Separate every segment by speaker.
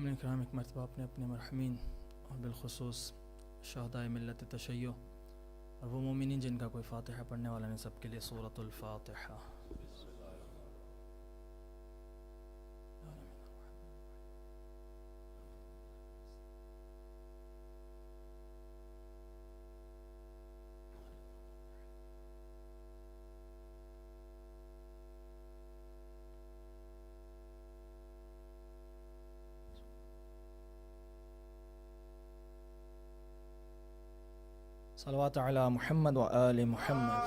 Speaker 1: من کرام ایک مرتبہ اپنے مرحومین اور بالخصوص شہدائے ملت تشیع اور وہ مومنین جن کا کوئی فاتحہ پڑھنے والا نہیں، سب کے لیے سورۃ الفاتحہ۔ صلوات علی محمد و آل محمد۔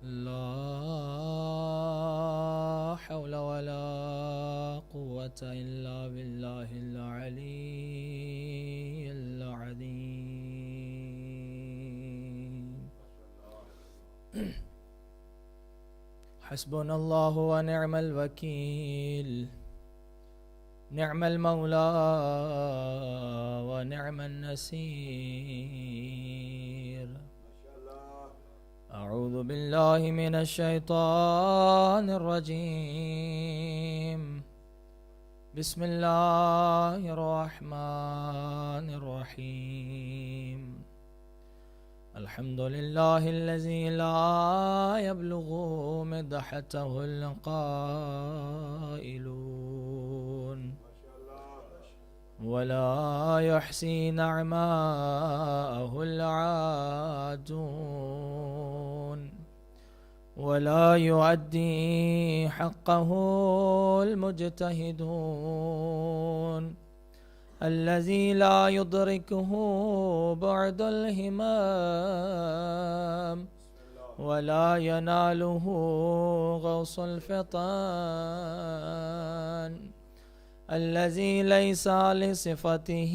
Speaker 1: لا حول ولا قوة الا باللہ العلی العظیم۔ حسبنا اللہ ونعم الوکیل، نعم المولا ونعم النصیر۔ اعوذ باللہ من الشیطان الرجیم، بسم اللہ الرحمن الرحیم۔ الحمد للہ الذی لا یبلغ مدحتہ القائلون ولا يحصي نعماءه العادون ولا يؤدي حقه المجتهدون الذي لا يدركه بعد الهمام ولا يناله غوص الفطان الذي ليس لصفته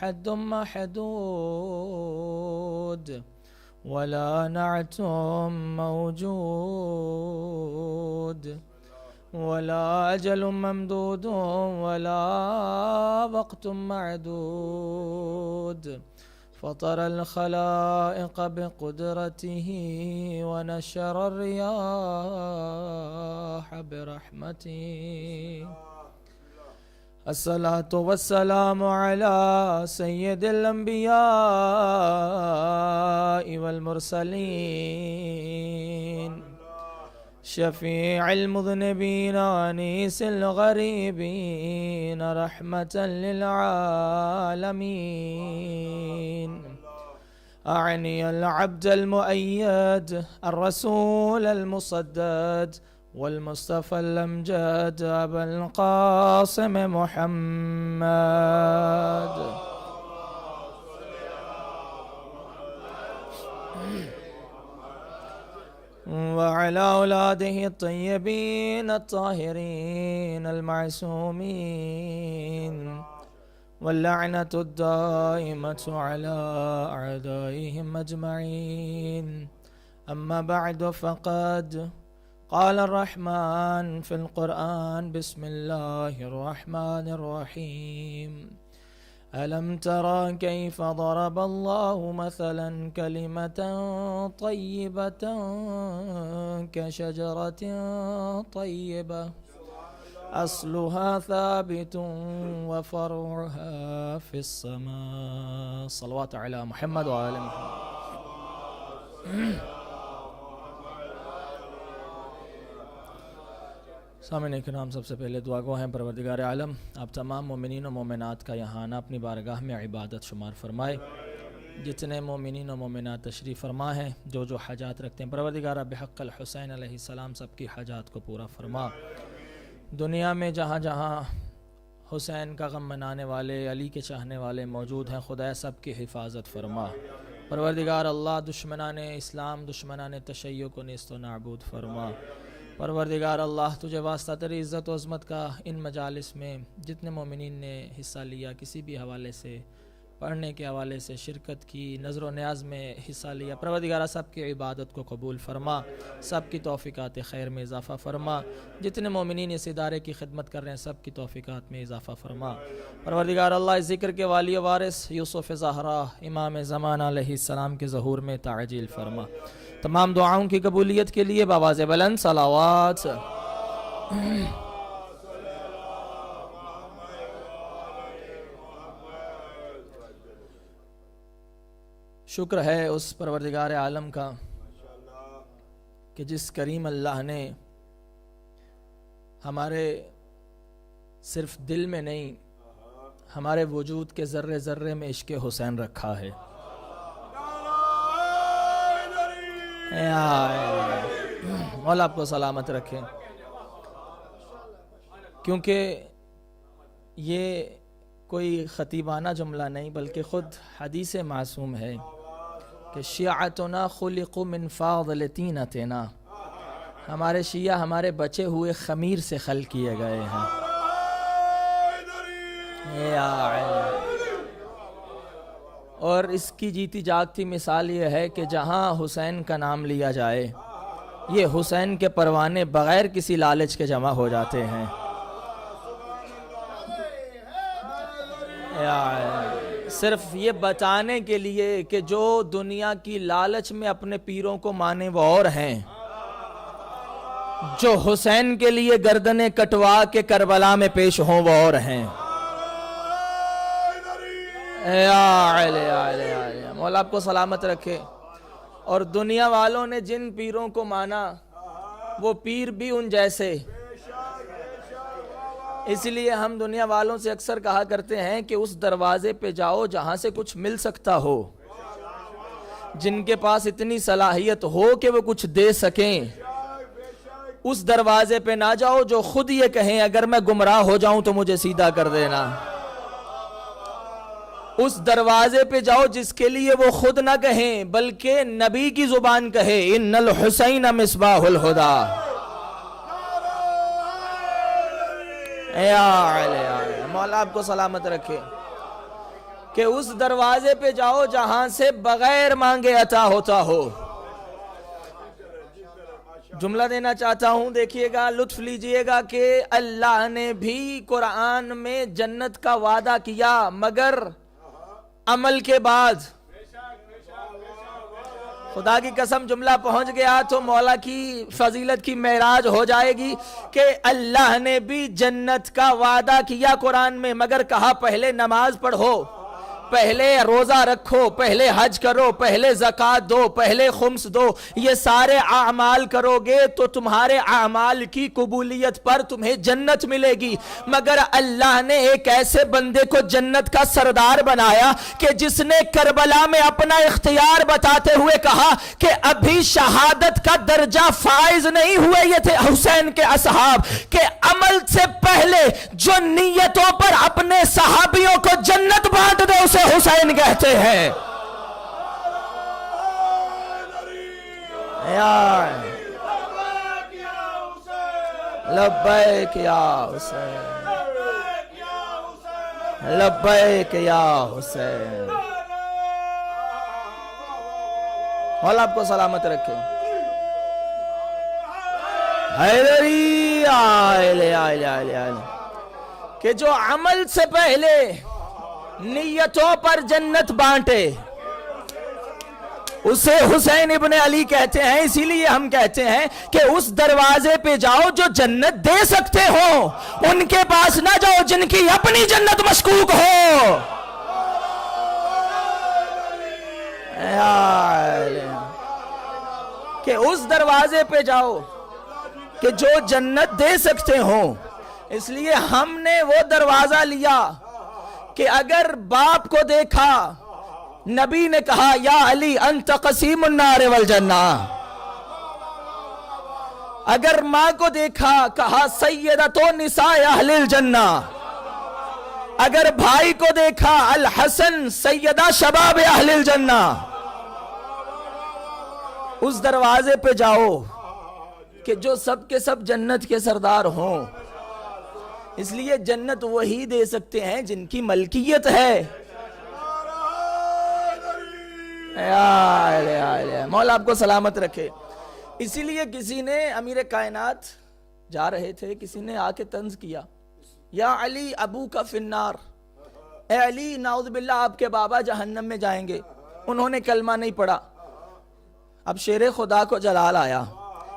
Speaker 1: حد محدود ولا نعت موجود ولا أجل ممدود ولا وقت معدود، فطر الخلائق بقدرته ونشر الرياح برحمته۔ الصلاة والسلام على سيد الأنبياء والمرسلين، شفيع المذنبين وأنيس الغريبين، رحمة للعالمين. أعني العبد المؤيد، الرسول المصدد، والمصطفى الأمجد، أبا القاسم محمد. وعلى أولاده الطيبين الطاهرين المعصومين، واللعنة الدائمة على أعدائهم أجمعين. أما بعد، فقد قال الرحمن في القرآن: بسم الله الرحمن الرحيم. ألم ترى كيف ضرب الله مثلا كلمة طيبة كشجرة طيبة أصلها ثابت وفرعها في السماء. صلوات على محمد وآل محمد. سامعین کرام، سب سے پہلے دعا گو ہیں پروردگار عالم آپ تمام مومنین و مومنات کا یہاں آنا اپنی بارگاہ میں عبادت شمار فرمائے۔ جتنے مومنین و مومنات تشریف فرما ہیں، جو جو حاجات رکھتے ہیں، پروردگار بحق الحسین علیہ السلام سب کی حاجات کو پورا فرما۔ دنیا میں جہاں جہاں حسین کا غم منانے والے، علی کے چاہنے والے موجود ہیں، خدا سب کی حفاظت فرما۔ پروردگار اللہ دشمنان اسلام، دشمنان تشیع کو نیست و نابود فرما۔ پروردگار اللہ تجھے واسطہ تیری عزت و عظمت کا ان مجالس میں جتنے مومنین نے حصہ لیا کسی بھی حوالے سے، پڑھنے کے حوالے سے شرکت کی، نظر و نیاز میں حصہ لیا، پروردگارہ سب کی عبادت کو قبول فرما، سب کی توفیقات خیر میں اضافہ فرما، جتنے مومنین اس ادارے کی خدمت کر رہے ہیں سب کی توفیقات میں اضافہ فرما۔ پروردگار اللہ اس ذکر کے والی و وارث یوسف زہرا امام زمانہ علیہ السلام کے ظہور میں تعجیل فرما۔ تمام دعاؤں کی قبولیت کے لیے بآواز بلند صلوات۔ شکر ہے اس پروردگار عالم کا کہ جس کریم اللہ نے ہمارے صرف دل میں نہیں ہمارے وجود کے ذرے ذرے میں عشق حسین رکھا ہے۔ مولا آپ کو سلامت رکھے، کیونکہ یہ کوئی خطیبانہ جملہ نہیں بلکہ خود حدیث معصوم ہے کہ شیعتنا خلق من فاضل طینتنا، ہمارے شیعہ ہمارے بچے ہوئے خمیر سے خلق کیے گئے ہیں۔ اور اس کی جیتی جاگتی مثال یہ ہے کہ جہاں حسین کا نام لیا جائے یہ حسین کے پروانے بغیر کسی لالچ کے جمع ہو جاتے ہیں۔ صرف یہ بتانے کے لیے کہ جو دنیا کی لالچ میں اپنے پیروں کو مانے وہ اور ہیں، جو حسین کے لیے گردنیں کٹوا کے کربلا میں پیش ہوں وہ اور ہیں۔ مولا آپ کو سلامت رکھے۔ اور دنیا والوں نے جن پیروں کو مانا وہ پیر بھی ان جیسے، اس لیے ہم دنیا والوں سے اکثر کہا کرتے ہیں کہ اس دروازے پہ جاؤ جہاں سے کچھ مل سکتا ہو، جن کے پاس اتنی صلاحیت ہو کہ وہ کچھ دے سکیں۔ اس دروازے پہ نہ جاؤ جو خود یہ کہیں اگر میں گمراہ ہو جاؤں تو مجھے سیدھا کر دینا۔ اس دروازے پہ جاؤ جس کے لیے وہ خود نہ کہیں بلکہ نبی کی زبان کہے، ان الحسین مصباح الہدی۔ مولا آپ کو سلامت رکھے کہ اس دروازے پہ جاؤ جہاں سے بغیر مانگے عطا ہوتا ہو۔ جملہ دینا چاہتا ہوں، دیکھیے گا، لطف لیجئے گا کہ اللہ نے بھی قرآن میں جنت کا وعدہ کیا مگر عمل کے بعد۔ خدا کی قسم جملہ پہنچ گیا تو مولا کی فضیلت کی معراج ہو جائے گی کہ اللہ نے بھی جنت کا وعدہ کیا قرآن میں، مگر کہا پہلے نماز پڑھو، پہلے روزہ رکھو، پہلے حج کرو، پہلے زکوٰۃ دو، پہلے خمس دو، یہ سارے اعمال کرو گے تو تمہارے اعمال کی قبولیت پر تمہیں جنت ملے گی۔ مگر اللہ نے ایک ایسے بندے کو جنت کا سردار بنایا کہ جس نے کربلا میں اپنا اختیار بتاتے ہوئے کہا کہ ابھی شہادت کا درجہ فائز نہیں ہوئے یہ تھے حسین کے اصحاب، کہ عمل سے پہلے جو نیتوں پر اپنے صحابیوں کو جنت بانٹ دے اسے حسین کہتے ہیں۔ لبیک یا حسین، لبیک یا حسین۔ مولا آپ کو سلامت رکھے۔ حیدری آئلے آئلے آئلے آئلے کہ جو عمل سے پہلے نیتوں پر جنت بانٹے اسے حسین ابن علی کہتے ہیں۔ اسی لیے ہم کہتے ہیں کہ اس دروازے پہ جاؤ جو جنت دے سکتے ہو، ان کے پاس نہ جاؤ جن کی اپنی جنت مشکوک ہو۔ کہ اس دروازے پہ جاؤ کہ جو جنت دے سکتے ہوں۔ اس لیے ہم نے وہ دروازہ لیا کہ اگر باپ کو دیکھا نبی نے کہا یا علی انت قسیم النار والجنہ، اگر ماں کو دیکھا کہا سیدتو نساء اہل الجنہ، اگر بھائی کو دیکھا الحسن سیدہ شباب اہل الجنہ۔ اس دروازے پہ جاؤ کہ جو سب کے سب جنت کے سردار ہوں۔ اس لیے جنت وہی دے سکتے ہیں جن کی ملکیت ہے۔ مولا آپ کو سلامت رکھے. اسی لیے کسی نے امیر کائنات جا رہے تھے, کسی نے آ کے طنز کیا, یا علی ابو کا فی النار, اے علی نعوذ باللہ آپ کے بابا جہنم میں جائیں گے. انہوں نے کلمہ نہیں پڑھا. اب شیر خدا کو جلال آیا,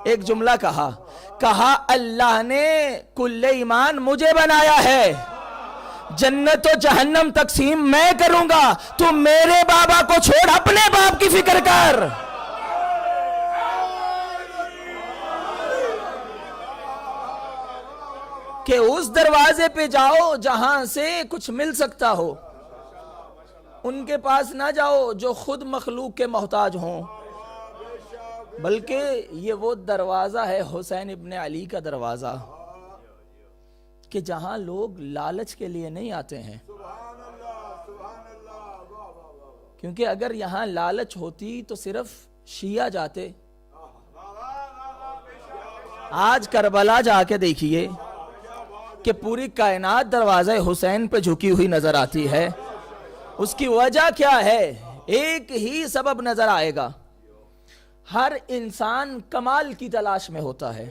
Speaker 1: ایک جملہ کہا اللہ نے کل ایمان مجھے بنایا ہے, جنت و جہنم تقسیم میں کروں گا, تو میرے بابا کو چھوڑ اپنے باپ کی فکر کر. کہ اس دروازے پہ جاؤ جہاں سے کچھ مل سکتا ہو, ان کے پاس نہ جاؤ جو خود مخلوق کے محتاج ہوں, بلکہ یہ وہ دروازہ ہے حسین ابن علی کا دروازہ, کہ جہاں لوگ لالچ کے لیے نہیں آتے ہیں. کیونکہ اگر یہاں لالچ ہوتی تو صرف شیعہ جاتے. آج کربلا جا کے دیکھیے کہ پوری کائنات دروازہ حسین پہ جھکی ہوئی نظر آتی ہے. اس کی وجہ کیا ہے؟ ایک ہی سبب نظر آئے گا, ہر انسان کمال کی تلاش میں ہوتا ہے.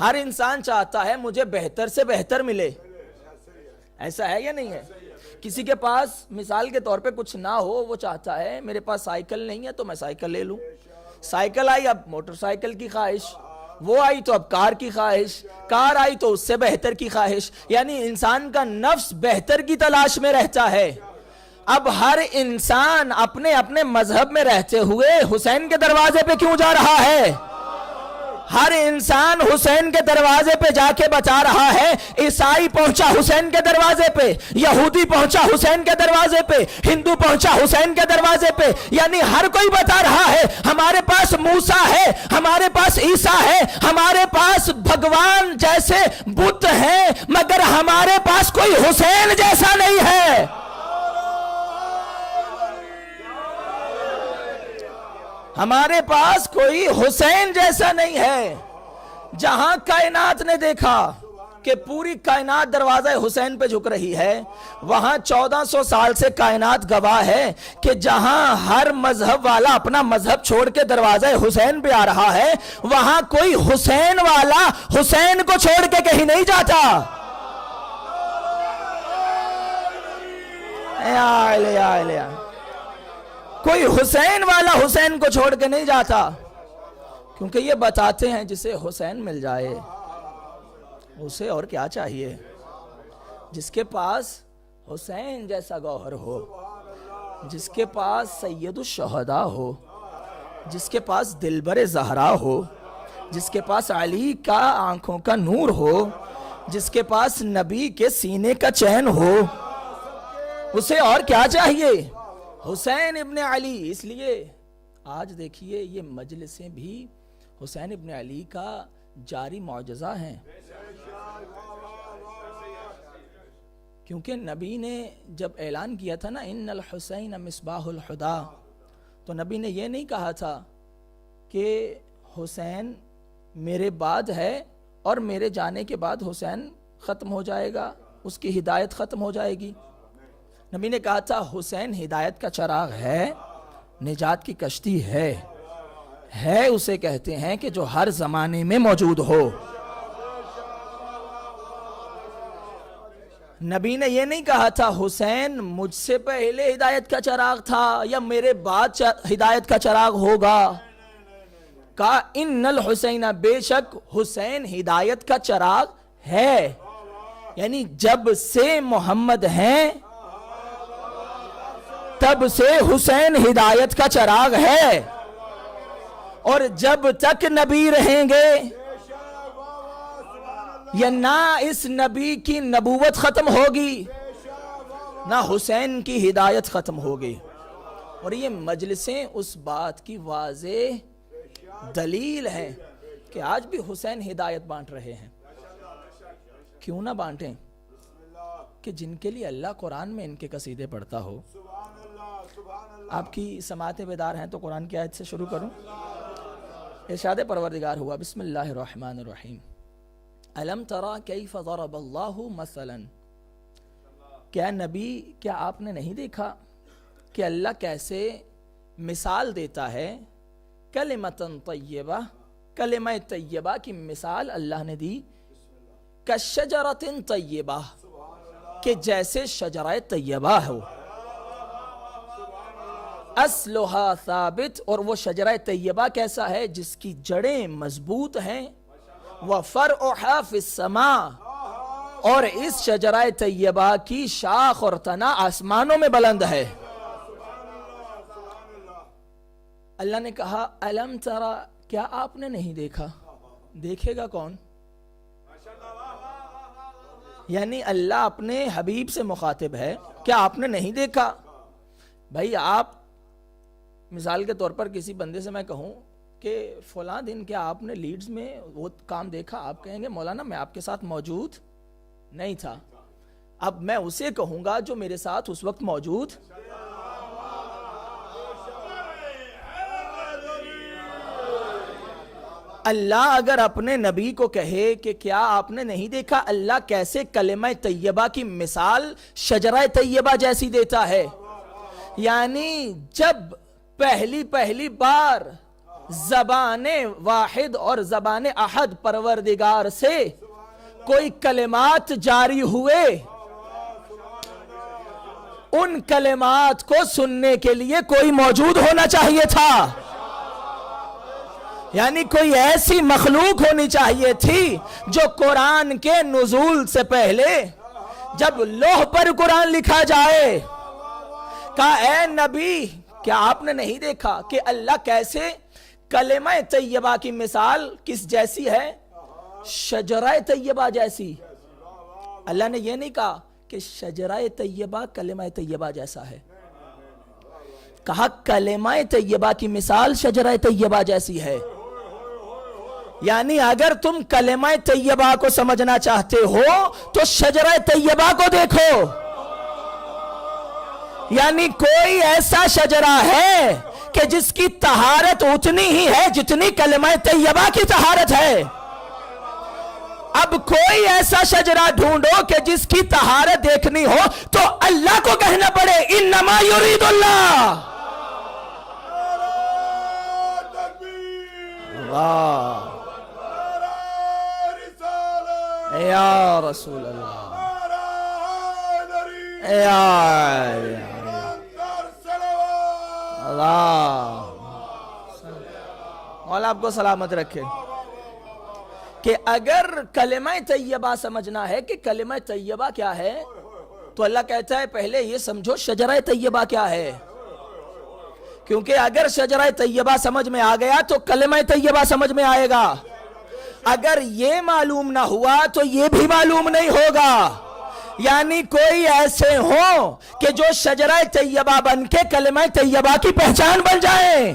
Speaker 1: ہر انسان چاہتا ہے مجھے بہتر سے بہتر ملے. ایسا ہے یا نہیں ہے؟ کسی کے پاس مثال کے طور پہ کچھ نہ ہو, وہ چاہتا ہے میرے پاس سائیکل نہیں ہے تو میں سائیکل لے لوں. سائیکل آئی اب موٹر سائیکل کی خواہش, وہ آئی تو اب کار کی خواہش, کار آئی تو اس سے بہتر کی خواہش. یعنی انسان کا نفس بہتر کی تلاش میں رہتا ہے. اب ہر انسان اپنے اپنے مذہب میں رہتے ہوئے حسین کے دروازے پہ کیوں جا رہا ہے؟ ہر انسان حسین کے دروازے پہ جا کے بتا رہا ہے. عیسائی پہنچا حسین کے دروازے پہ, یہودی پہنچا حسین کے دروازے پہ, ہندو پہنچا حسین کے دروازے پہ. یعنی ہر کوئی بتا رہا ہے ہمارے پاس موسیٰ ہے, ہمارے پاس عیسیٰ ہے, ہمارے پاس بھگوان جیسے بت ہیں, مگر ہمارے پاس کوئی حسین جیسا نہیں ہے. ہمارے پاس کوئی حسین جیسا نہیں ہے. جہاں کائنات نے دیکھا کہ پوری کائنات دروازہ حسین پہ جھک رہی ہے, وہاں 1400 سال سے کائنات گواہ ہے کہ جہاں ہر مذہب والا اپنا مذہب چھوڑ کے دروازہ حسین پہ آ رہا ہے, وہاں کوئی حسین والا حسین کو چھوڑ کے کہیں نہیں جاتا. کوئی حسین والا حسین کو چھوڑ کے نہیں جاتا, کیونکہ یہ بتاتے ہیں جسے حسین مل جائے اسے اور کیا چاہیے. جس کے پاس حسین جیسا گوہر ہو, جس کے پاس سید الشہداء ہو, جس کے پاس دلبر زہرا ہو, جس کے پاس علی کا آنکھوں کا نور ہو, جس کے پاس نبی کے سینے کا چین ہو, اسے اور کیا چاہیے؟ حسین ابن علی. اس لیے آج دیکھیے یہ مجلسیں بھی حسین ابن علی کا جاری معجزہ ہیں, کیونکہ نبی نے جب اعلان کیا تھا نا ان الحسین مصباح الہدی, تو نبی نے یہ نہیں کہا تھا کہ حسین میرے بعد ہے اور میرے جانے کے بعد حسین ختم ہو جائے گا, اس کی ہدایت ختم ہو جائے گی. نبی نے کہا تھا حسین ہدایت کا چراغ ہے, نجات کی کشتی ہے اسے کہتے ہیں کہ جو ہر زمانے میں موجود ہو. نبی نے یہ نہیں کہا تھا حسین مجھ سے پہلے ہدایت کا چراغ تھا یا میرے بعد ہدایت کا چراغ ہوگا. کہا ان الحسین, بے شک حسین ہدایت کا چراغ ہے. یعنی جب سے محمد ہیں تب سے حسین ہدایت کا چراغ ہے, اور جب تک نبی رہیں گے یا نہ اس نبی کی نبوت ختم ہوگی نہ حسین کی ہدایت ختم ہوگی. اور یہ مجلسیں اس بات کی واضح دلیل ہے کہ آج بھی حسین ہدایت بانٹ رہے ہیں. کیوں نہ بانٹیں کہ جن کے لیے اللہ قرآن میں ان کے قصیدے پڑھتا ہو. آپ کی سماعتیں بیدار ہیں تو قرآن کی آیت سے شروع کروں. ارشاد پروردگار ہوا بسم اللہ الرحمن الرحیم. الم تری کیف ضرب اللہ مثلا, کیا نبی کیا آپ نے نہیں دیکھا کہ اللہ کیسے مثال دیتا ہے کلمتن طیبہ، کلمہ طیبہ کی مثال اللہ نے دی کشجرتن طیبہ، کہ جیسے شجرہ طیبہ ہو، اصلھا ثابت، اور وہ شجرہ طیبہ کیسا ہے؟ جس کی جڑیں مضبوط ہیں، وفرعھا فی السماء، اور اس شجرہ طیبہ کی شاخ اور تنا آسمانوں میں بلند ہے۔ اللہ نے کہا الم ترى، کیا آپ نے نہیں دیکھا؟ دیکھے گا کون؟ یعنی اللہ اپنے حبیب سے مخاطب ہے، کیا آپ نے نہیں دیکھا؟ بھائی آپ مثال کے طور پر کسی بندے سے میں کہوں کہ فلاں دن کیا آپ نے لیڈز میں وہ کام دیکھا، آپ کہیں گے مولانا میں آپ کے ساتھ موجود نہیں تھا۔ اب میں اسے کہوں گا جو میرے ساتھ اس وقت موجود، اللہ اگر اپنے نبی کو کہے کہ کیا آپ نے نہیں دیکھا، اللہ کیسے کلمہ طیبہ کی مثال شجرہ طیبہ جیسی دیتا ہے۔ یعنی جب پہلی بار زبان واحد اور زبان احد پروردگار سے کوئی کلمات جاری ہوئے، ان کلمات کو سننے کے لیے کوئی موجود ہونا چاہیے تھا، یعنی کوئی ایسی مخلوق ہونی چاہیے تھی جو قرآن کے نزول سے پہلے جب لوح پر قرآن لکھا جائے کہا اے نبی کیا آپ نے نہیں دیکھا کہ اللہ کیسے کلمہ طیبہ کی مثال کس جیسی ہے؟ شجرہ طیبہ جیسی۔ اللہ نے یہ نہیں کہا کہ شجرہ طیبہ کلمہ طیبہ جیسا ہے، کہا کلمہ طیبہ کی مثال شجرہ طیبہ جیسی ہے۔ یعنی اگر تم کلمہ طیبہ کو سمجھنا چاہتے ہو تو شجرہ طیبہ کو دیکھو، یعنی کوئی ایسا شجرہ ہے کہ جس کی طہارت اتنی ہی ہے جتنی کلمہ طیبہ کی طہارت ہے۔ اب کوئی ایسا شجرہ ڈھونڈو کہ جس کی طہارت دیکھنی ہو تو اللہ کو کہنا پڑے انما یرید اللہ۔ اللہ یا رسول اللہ یا اللہ، مولا آپ کو سلامت رکھے، کہ اگر کلمہ طیبہ سمجھنا ہے کہ کلمہ طیبہ کیا ہے تو اللہ کہتا ہے پہلے یہ سمجھو شجرہ طیبہ کیا ہے، کیونکہ اگر شجرہ طیبہ سمجھ میں آ گیا تو کلمہ طیبہ سمجھ میں آئے گا، اگر یہ معلوم نہ ہوا تو یہ بھی معلوم نہیں ہوگا۔ یعنی کوئی ایسے ہوں کہ جو شجرہ طیبہ بن کے کلمہ طیبہ کی پہچان بن جائیں۔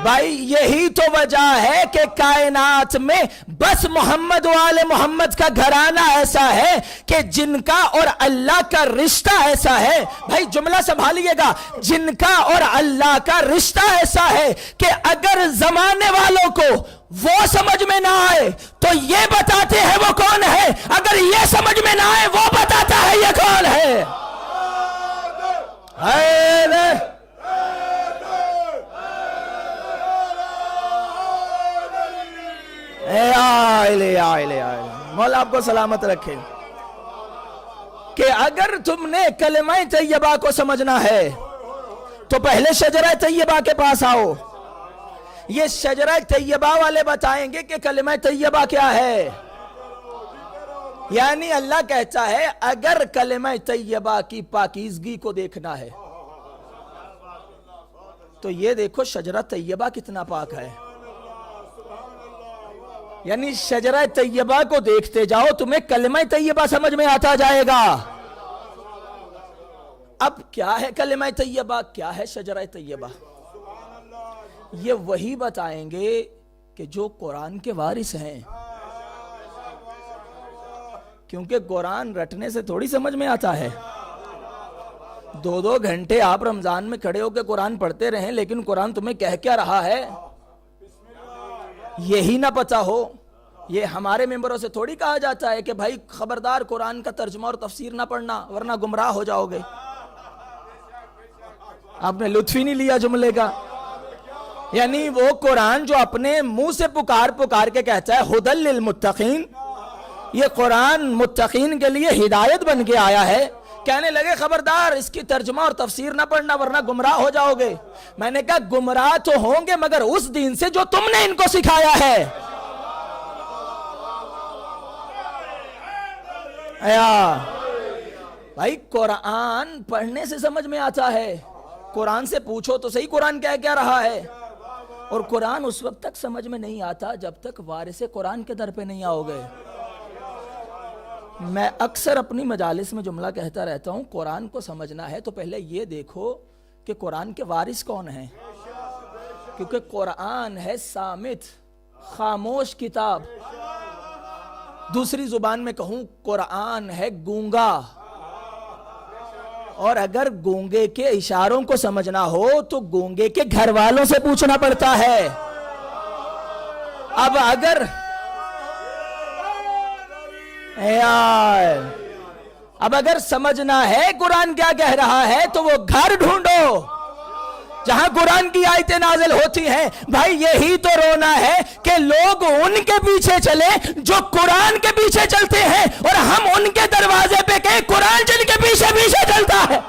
Speaker 1: بھائی یہی تو وجہ ہے کہ کائنات میں بس محمد و آل محمد کا گھرانہ ایسا ہے کہ جن کا اور اللہ کا رشتہ ایسا ہے، بھائی جملہ سنبھالیے گا، جن کا اور اللہ کا رشتہ ایسا ہے کہ اگر زمانے والوں کو وہ سمجھ میں نہ آئے تو یہ بتاتے ہیں وہ کون ہے، اگر یہ سمجھ میں نہ آئے وہ بتاتا ہے یہ کون ہے۔ مولا آپ کو سلامت رکھے، کہ اگر تم نے کلمہ طیبہ کو سمجھنا ہے تو پہلے شجرہ طیبہ کے پاس آؤ، یہ شجرہ طیبہ والے بتائیں گے کہ کلمہ طیبہ کیا ہے۔ یعنی اللہ کہتا ہے اگر کلمہ طیبہ کی پاکیزگی کو دیکھنا ہے تو یہ دیکھو شجرہ طیبہ کتنا پاک ہے، یعنی شجرہ طیبہ کو دیکھتے جاؤ تمہیں کلمہ طیبہ سمجھ میں آتا جائے گا۔ اب کیا ہے کلمہ طیبہ، کیا ہے شجرہ طیبہ، یہ وہی بتائیں گے کہ جو قرآن کے وارث ہیں، کیونکہ قرآن رٹنے سے تھوڑی سمجھ میں آتا ہے۔ 2 گھنٹے آپ رمضان میں کھڑے ہو کے قرآن پڑھتے رہیں لیکن قرآن تمہیں کہہ کیا رہا ہے یہی نہ پتا ہو، یہ ہمارے ممبروں سے تھوڑی کہا جاتا ہے کہ بھائی خبردار قرآن کا ترجمہ اور تفسیر نہ پڑھنا ورنہ گمراہ ہو جاؤ گے. آپ نے لطف ہی نہیں لیا جملے کا. یعنی وہ قرآن جو اپنے منہ سے پکار کے کہتا ہے ہدی للمتقین، یہ قرآن متقین کے لیے ہدایت بن کے آیا ہے. کہنے لگے خبردار اس کی ترجمہ اور تفسیر نہ پڑھنا ورنہ گمراہ ہو جاؤ گے. میں نے کہا گمراہ تو ہوں گے مگر اس دین سے جو تم نے ان کو سکھایا ہے. بھائی قرآن پڑھنے سے سمجھ میں آتا ہے. قرآن سے پوچھو تو صحیح قرآن کیا رہا ہے. اور قرآن اس وقت تک سمجھ میں نہیں آتا جب تک وارث قرآن کے در پہ نہیں آؤ گے. میں اکثر اپنی مجالس میں جملہ کہتا رہتا ہوں، قرآن کو سمجھنا ہے تو پہلے یہ دیکھو کہ قرآن کے وارث کون ہیں. کیونکہ قرآن ہے صامت، خاموش کتاب. دوسری زبان میں کہوں قرآن ہے گونگا. اور اگر گونگے کے اشاروں کو سمجھنا ہو تو گونگے کے گھر والوں سے پوچھنا پڑتا ہے. اب اگر سمجھنا ہے قرآن کیا کہہ رہا ہے تو وہ گھر ڈھونڈو جہاں قرآن کی آیتیں نازل ہوتی ہیں. بھائی یہی تو رونا ہے کہ لوگ ان کے پیچھے چلے جو قرآن کے پیچھے چلتے ہیں اور ہم ان کے دروازے پہ کہ قرآن جن کے پیچھے پیچھے چلتا ہے.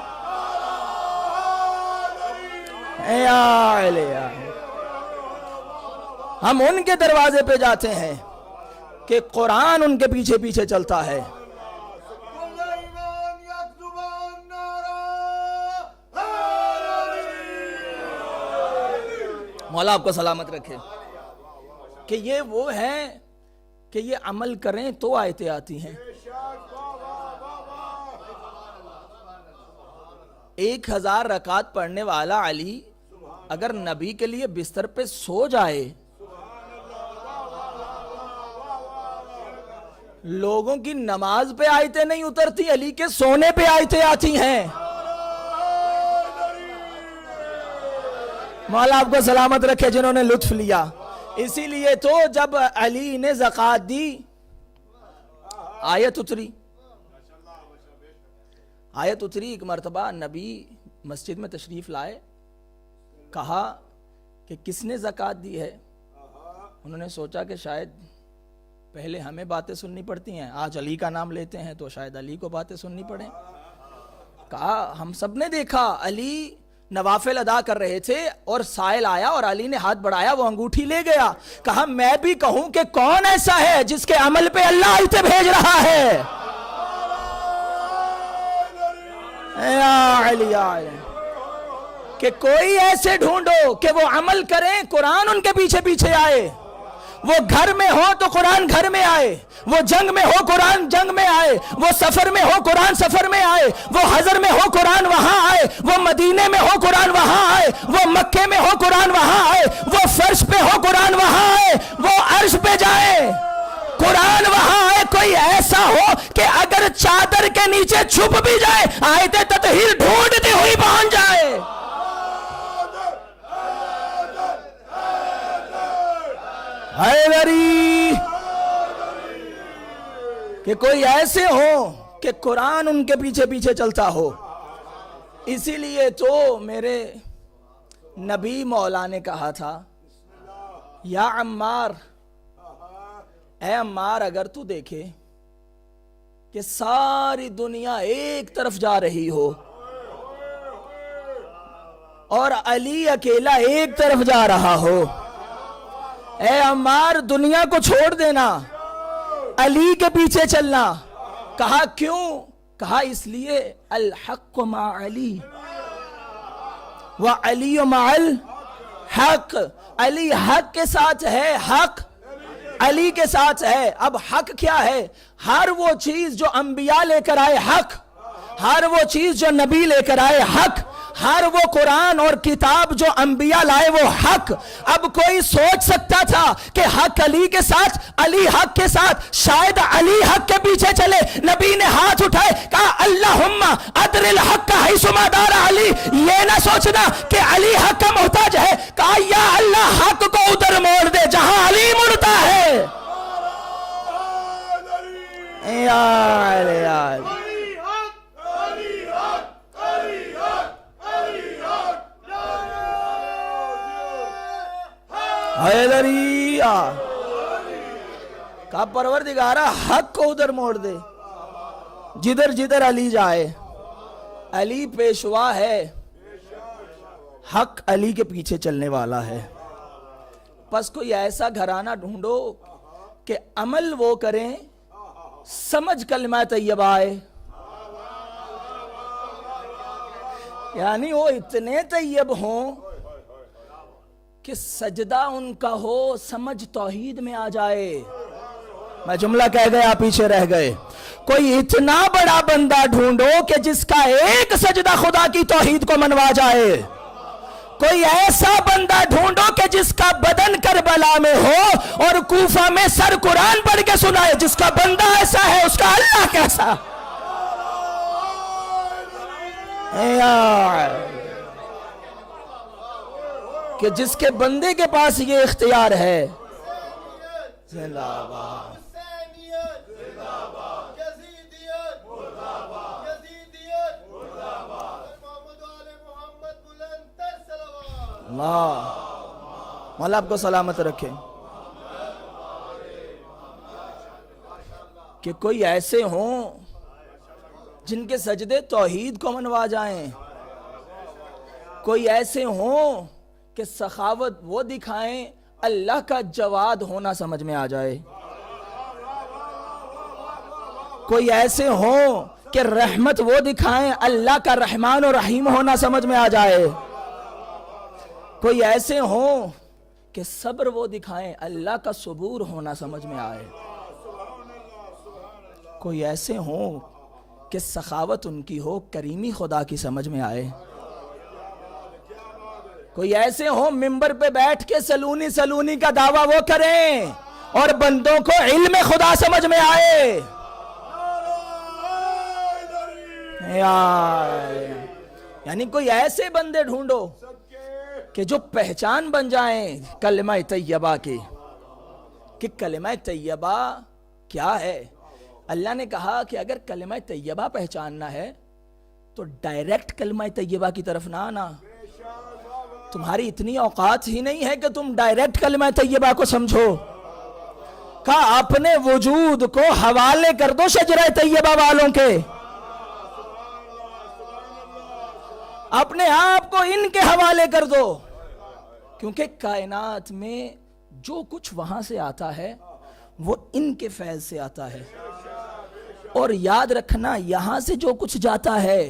Speaker 1: ہم ان کے دروازے پہ جاتے ہیں کہ قرآن ان کے پیچھے پیچھے چلتا ہے. مولا آپ کو سلامت رکھے کہ یہ وہ ہے کہ یہ عمل کریں تو آیتیں آتی ہیں. 1000 رکعت پڑھنے والا علی اگر نبی کے لیے بستر پہ سو جائے، لوگوں کی نماز پہ آیتیں نہیں اترتی، علی کے سونے پہ آیتیں آتی ہیں. مولا آپ کو سلامت رکھے جنہوں نے لطف لیا. اسی لیے تو جب علی نے زکوٰۃ دی آیت اتری ایک مرتبہ نبی مسجد میں تشریف لائے، کہا کہ کس نے زکوٰۃ دی ہے. انہوں نے سوچا کہ شاید پہلے ہمیں باتیں سننی پڑتی ہیں، آج علی کا نام لیتے ہیں تو شاید علی کو باتیں سننی پڑیں. کہا ہم سب نے دیکھا علی نوافل ادا کر رہے تھے اور سائل آیا اور علی نے ہاتھ بڑھایا، وہ انگوٹھی لے گیا. کہا میں بھی کہوں کہ کون ایسا ہے جس کے عمل پہ اللہ آیتیں بھیج رہا ہے. کہ کوئی ایسے ڈھونڈو کہ وہ عمل کریں، قرآن ان کے پیچھے پیچھے آئے. وہ گھر میں ہو تو قرآن گھر میں آئے، وہ جنگ میں ہو قرآن جنگ میں آئے، وہ سفر میں ہو قرآن سفر میں آئے، وہ حضر میں ہو قرآن وہاں آئے، وہ مدینے میں ہو قرآن وہاں آئے، وہ مکے میں ہو قرآن وہاں آئے، وہ فرش پہ ہو قرآن وہاں آئے، وہ عرش پہ جائے قرآن وہاں آئے. کوئی ایسا ہو کہ اگر چادر کے نیچے چھپ بھی جائے آیت تطہیر ڈھونڈتی ہوئی پہنچ جائے. حیدری کہ کوئی ایسے ہو کہ قرآن ان کے پیچھے پیچھے چلتا ہو. اسی لیے تو میرے نبی مولا نے کہا تھا یا عمار، اے عمار اگر تو دیکھے کہ ساری دنیا ایک طرف جا رہی ہو اور علی اکیلا ایک طرف جا رہا ہو، اے عمار دنیا کو چھوڑ دینا، علی کے پیچھے چلنا. کہا کیوں؟ کہا اس لیے الحق مع علی وعلی مع الحق. علی حق کے ساتھ ہے، حق علی کے ساتھ ہے. اب حق کیا ہے؟ ہر وہ چیز جو انبیاء لے کر آئے حق، ہر وہ چیز جو نبی لے کر آئے حق، ہر وہ قرآن اور کتاب جو انبیاء لائے وہ حق. اب کوئی سوچ سکتا تھا کہ حق علی کے ساتھ، علی حق کے ساتھ، شاید علی حق کے پیچھے چلے. نبی نے ہاتھ اٹھائے، کہا اللہم ادر الحق حیث ما دار علی. یہ نہ سوچنا کہ علی حق کا محتاج ہے، کہا یا اللہ حق کو ادھر موڑ دے جہاں علی مڑتا ہے.
Speaker 2: حیدریہ کا پروردگارہ حق کو ادھر موڑ دے، جدھر جدھر علی جائے علی پیشوا ہے، حق علی کے پیچھے چلنے والا ہے. پس کوئی ایسا گھرانہ ڈھونڈو کہ عمل وہ کریں، سمجھ کلمہ طیبہ آئے، یعنی وہ اتنے طیب ہوں کہ سجدہ ان کا ہو سمجھ توحید میں آ جائے. میں جملہ کہہ گیا پیچھے رہ گئے. کوئی اتنا بڑا بندہ ڈھونڈو کہ جس کا ایک سجدہ خدا کی توحید کو منوا جائے. کوئی ایسا بندہ ڈھونڈو کہ جس کا بدن کربلا میں ہو اور کوفہ میں سر قرآن پڑھ کے سنائے. جس کا بندہ ایسا ہے اس کا اللہ کیسا. کہ جس کے بندے کے پاس یہ اختیار ہے. مولا آپ کو سلامت رکھے. کہ کوئی ایسے ہوں جن کے سجدے توحید کو منوا جائیں. کوئی ایسے ہوں کہ سخاوت وہ دکھائیں اللہ کا جواد ہونا سمجھ میں آ جائے. کوئی ایسے ہوں کہ رحمت وہ دکھائیں اللہ کا رحمان و رحیم ہونا سمجھ میں آ جائے. کوئی ایسے ہوں کہ صبر وہ دکھائیں اللہ کا صبور ہونا سمجھ میں آئے. کوئی ایسے ہوں کہ سخاوت ان کی ہو کریمی خدا کی سمجھ میں آئے. کوئی ایسے ہوں ممبر پہ بیٹھ کے سلونی سلونی کا دعویٰ وہ کریں اور بندوں کو علم خدا سمجھ میں آئے. یعنی کوئی ایسے بندے ڈھونڈو کہ جو پہچان بن جائیں کلمہ طیبہ کی. کہ کلمہ طیبہ کیا ہے؟ اللہ نے کہا کہ اگر کلمہ طیبہ پہچاننا ہے تو ڈائریکٹ کلمہ طیبہ کی طرف نہ آنا. تمہاری اتنی اوقات ہی نہیں ہے کہ تم ڈائریکٹ کلمہ طیبہ کو سمجھو. کہا اپنے وجود کو حوالے کر دو شجرہ طیبہ والوں کے. اپنے آپ کو ان کے حوالے کر دو. کیونکہ کائنات میں جو کچھ وہاں سے آتا ہے وہ ان کے فیض سے آتا ہے. اور یاد رکھنا یہاں سے جو کچھ جاتا ہے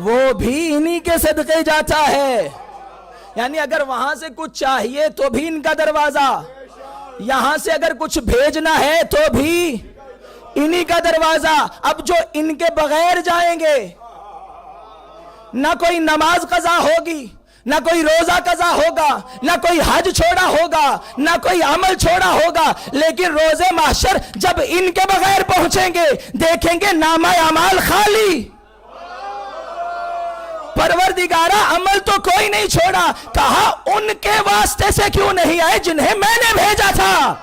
Speaker 2: وہ بھی انہی کے صدقے جاتا ہے. یعنی اگر وہاں سے کچھ چاہیے تو بھی ان کا دروازہ، یہاں سے اگر کچھ بھیجنا ہے تو بھی انہی کا دروازہ. اب جو ان کے بغیر جائیں گے نہ کوئی نماز قضا ہوگی، نہ کوئی روزہ قضا ہوگا، نہ کوئی حج چھوڑا ہوگا، نہ کوئی عمل چھوڑا ہوگا. لیکن روز محشر جب ان کے بغیر پہنچیں گے دیکھیں گے نامہ اعمال خالی. پروردگارہ عمل تو کوئی نہیں چھوڑا. کہا ان کے واسطے سے کیوں نہیں آئے جنہیں میں نے بھیجا تھا.